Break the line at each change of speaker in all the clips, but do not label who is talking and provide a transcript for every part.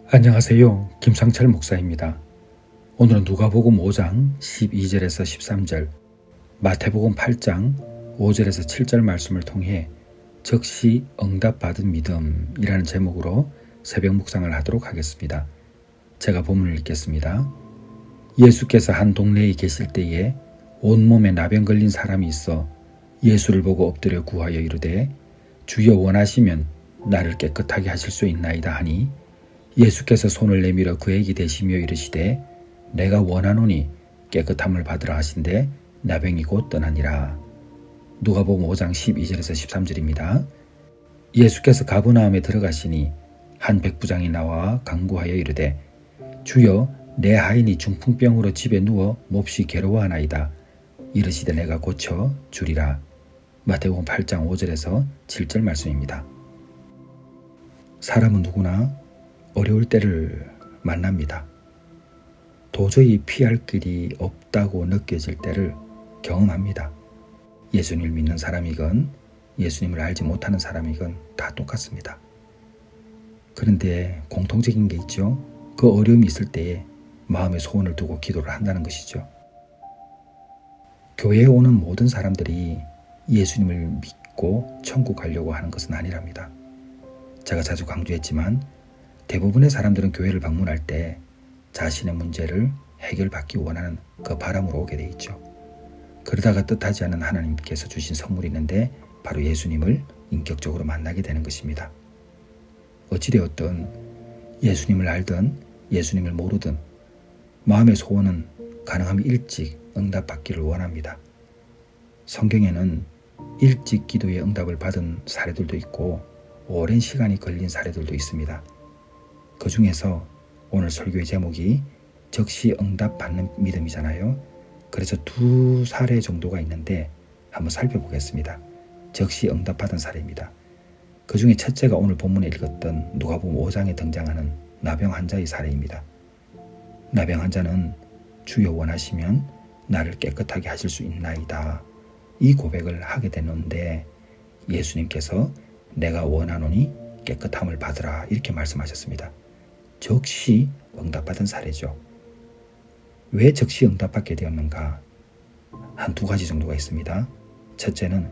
안녕하세요. 김상철 목사입니다. 오늘은 누가복음 5장 12절에서 13절, 마태복음 8장 5절에서 7절 말씀을 통해 즉시 응답받은 믿음이라는 제목으로 새벽 묵상을 하도록 하겠습니다. 제가 본문을 읽겠습니다. 예수께서 한 동네에 계실 때에 온몸에 나병 걸린 사람이 있어 예수를 보고 엎드려 구하여 이르되 주여 원하시면 나를 깨끗하게 하실 수 있나이다 하니 예수께서 손을 내밀어 그에게 대시며 이르시되 내가 원하노니 깨끗함을 받으라 하신대 나병이 곧 떠나니라. 누가복음 5장 12절에서 13절입니다. 예수께서 가버나움에 들어가시니 한 백부장이 나와 간구하여 이르되 주여 내 하인이 중풍병으로 집에 누워 몹시 괴로워하나이다. 이르시되 내가 고쳐 주리라. 마태복음 8장 5절에서 7절 말씀입니다. 사람은 누구나 어려울 때를 만납니다. 도저히 피할 길이 없다고 느껴질 때를 경험합니다. 예수님을 믿는 사람이건 예수님을 알지 못하는 사람이건 다 똑같습니다. 그런데 공통적인 게 있죠. 그 어려움이 있을 때에 마음의 소원을 두고 기도를 한다는 것이죠. 교회에 오는 모든 사람들이 예수님을 믿고 천국 가려고 하는 것은 아니랍니다. 제가 자주 강조했지만 대부분의 사람들은 교회를 방문할 때 자신의 문제를 해결받기 원하는 그 바람으로 오게 돼 있죠. 그러다가 뜻하지 않은 하나님께서 주신 선물이 있는데 바로 예수님을 인격적으로 만나게 되는 것입니다. 어찌되었든 예수님을 알든 예수님을 모르든 마음의 소원은 가능하면 일찍 응답받기를 원합니다. 성경에는 일찍 기도의 응답을 받은 사례들도 있고 오랜 시간이 걸린 사례들도 있습니다. 그 중에서 오늘 설교의 제목이 즉시 응답받는 믿음이잖아요. 그래서 두 사례 정도가 있는데 한번 살펴보겠습니다. 즉시 응답받은 사례입니다. 그 중에 첫째가 오늘 본문에 읽었던 누가복음 5장에 등장하는 나병 환자의 사례입니다. 나병 환자는 주여 원하시면 나를 깨끗하게 하실 수 있나이다. 이 고백을 하게 되는데 예수님께서 내가 원하노니 깨끗함을 받으라 이렇게 말씀하셨습니다. 즉시 응답받은 사례죠. 왜 즉시 응답받게 되었는가? 한 두 가지 정도가 있습니다. 첫째는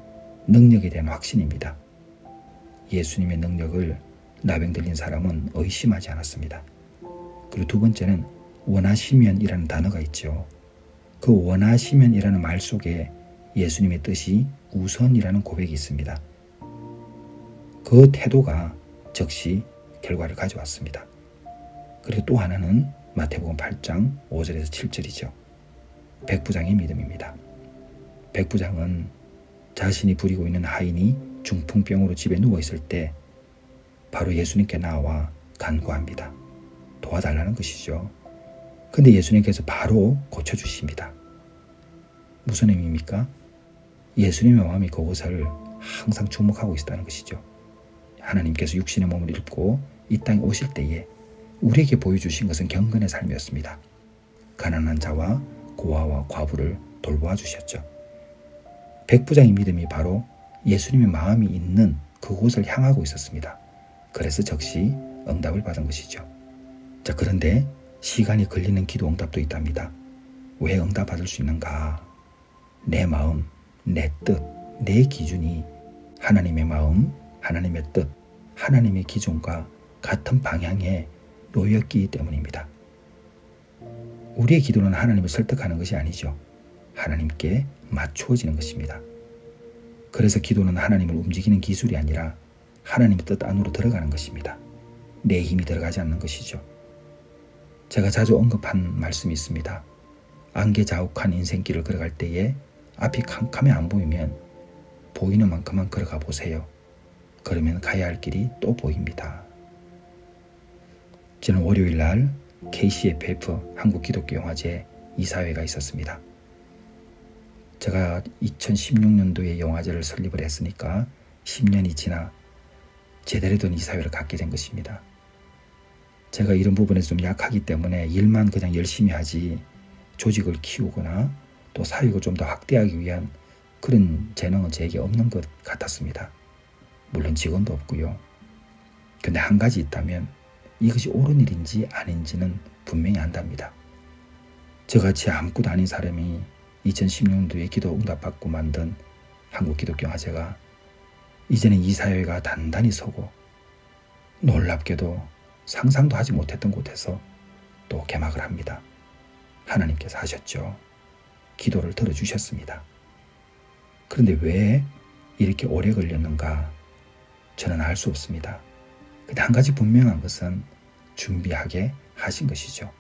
능력에 대한 확신입니다. 예수님의 능력을 나병 들린 사람은 의심하지 않았습니다. 그리고 두 번째는 원하시면이라는 단어가 있죠. 그 원하시면이라는 말 속에 예수님의 뜻이 우선이라는 고백이 있습니다. 그 태도가 즉시 결과를 가져왔습니다. 그리고 또 하나는 마태복음 8장 5절에서 7절이죠. 백부장의 믿음입니다. 백부장은 자신이 부리고 있는 하인이 중풍병으로 집에 누워있을 때 바로 예수님께 나와 간구합니다. 도와달라는 것이죠. 근데 예수님께서 바로 고쳐주십니다. 무슨 의미입니까? 예수님의 마음이 그곳을 항상 주목하고 있다는 것이죠. 하나님께서 육신의 몸을 입고 이 땅에 오실 때에 우리에게 보여주신 것은 경건의 삶이었습니다. 가난한 자와 고아와 과부를 돌보아 주셨죠. 백부장의 믿음이 바로 예수님의 마음이 있는 그곳을 향하고 있었습니다. 그래서 즉시 응답을 받은 것이죠. 자, 그런데 시간이 걸리는 기도 응답도 있답니다. 왜 응답받을 수 있는가? 내 마음, 내 뜻, 내 기준이 하나님의 마음, 하나님의 뜻, 하나님의 기준과 같은 방향에 놓였기 때문입니다. 우리의 기도는 하나님을 설득하는 것이 아니죠. 하나님께 맞추어지는 것입니다. 그래서 기도는 하나님을 움직이는 기술이 아니라 하나님의 뜻 안으로 들어가는 것입니다. 내 힘이 들어가지 않는 것이죠. 제가 자주 언급한 말씀이 있습니다. 안개자욱한 인생길을 걸어갈 때에 앞이 캄캄해 안 보이면 보이는 만큼만 걸어가 보세요. 그러면 가야 할 길이 또 보입니다. 저는 월요일 날 KCFF 한국기독교영화제 이사회가 있었습니다. 제가 2016년도에 영화제를 설립을 했으니까 10년이 지나 제대로 된 이사회를 갖게 된 것입니다. 제가 이런 부분에서 좀 약하기 때문에 일만 그냥 열심히 하지 조직을 키우거나 또 사역을 좀 더 확대하기 위한 그런 재능은 제게 없는 것 같았습니다. 물론 직원도 없고요. 근데 한 가지 있다면 이것이 옳은 일인지 아닌지는 분명히 안답니다. 저같이 아무것도 아닌 사람이 2016년도에 기도 응답받고 만든 한국기독교영화제가 이제는 이 사회가 단단히 서고 놀랍게도 상상도 하지 못했던 곳에서 또 개막을 합니다. 하나님께서 하셨죠. 기도를 들어주셨습니다. 그런데 왜 이렇게 오래 걸렸는가? 저는 알 수 없습니다. 근데 한 가지 분명한 것은 준비하게 하신 것이죠.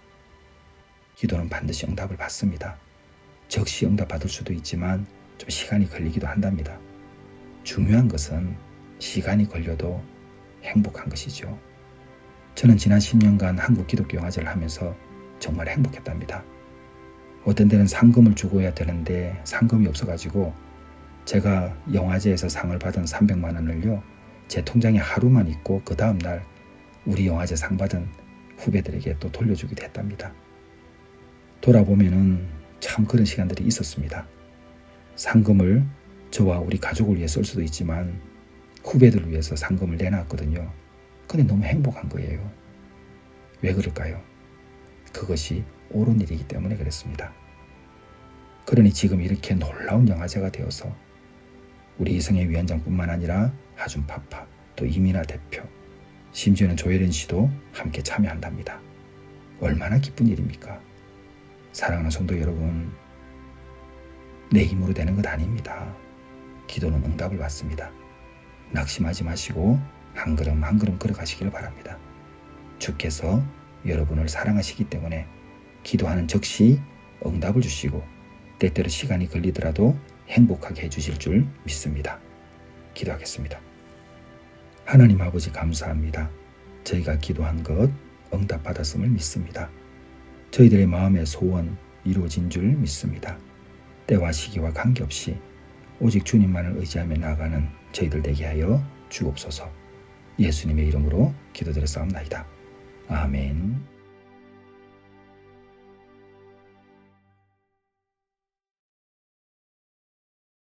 기도는 반드시 응답을 받습니다. 즉시 응답받을 수도 있지만 좀 시간이 걸리기도 한답니다. 중요한 것은 시간이 걸려도 행복한 것이죠. 저는 지난 10년간 한국 기독교 영화제를 하면서 정말 행복했답니다. 어떤 때는 상금을 주고 해야 되는데 상금이 없어가지고 제가 영화제에서 상을 받은 300만 원을요 제 통장에 하루만 있고 그 다음날 우리 영화제 상 받은 후배들에게 또 돌려주기도 했답니다. 돌아보면은 참 그런 시간들이 있었습니다. 상금을 저와 우리 가족을 위해 쓸 수도 있지만 후배들을 위해서 상금을 내놨거든요. 근데 너무 행복한 거예요. 왜 그럴까요? 그것이 옳은 일이기 때문에 그랬습니다. 그러니 지금 이렇게 놀라운 영화제가 되어서 우리 이성애 위원장뿐만 아니라 하준 파파, 또 이민아 대표, 심지어는 조혜련 씨도 함께 참여한답니다. 얼마나 기쁜 일입니까? 사랑하는 성도 여러분, 내 힘으로 되는 것 아닙니다. 기도는 응답을 받습니다. 낙심하지 마시고 한 걸음 한 걸음 걸어가시길 바랍니다. 주께서 여러분을 사랑하시기 때문에 기도하는 즉시 응답을 주시고 때때로 시간이 걸리더라도 행복하게 해주실 줄 믿습니다. 기도하겠습니다. 하나님 아버지 감사합니다. 저희가 기도한 것 응답받았음을 믿습니다. 저희들의 마음의 소원 이루어진 줄 믿습니다. 때와 시기와 관계없이 오직 주님만을 의지하며 나아가는 저희들 되게 하여 주옵소서. 예수님의 이름으로 기도드렸사옵나이다. 아멘.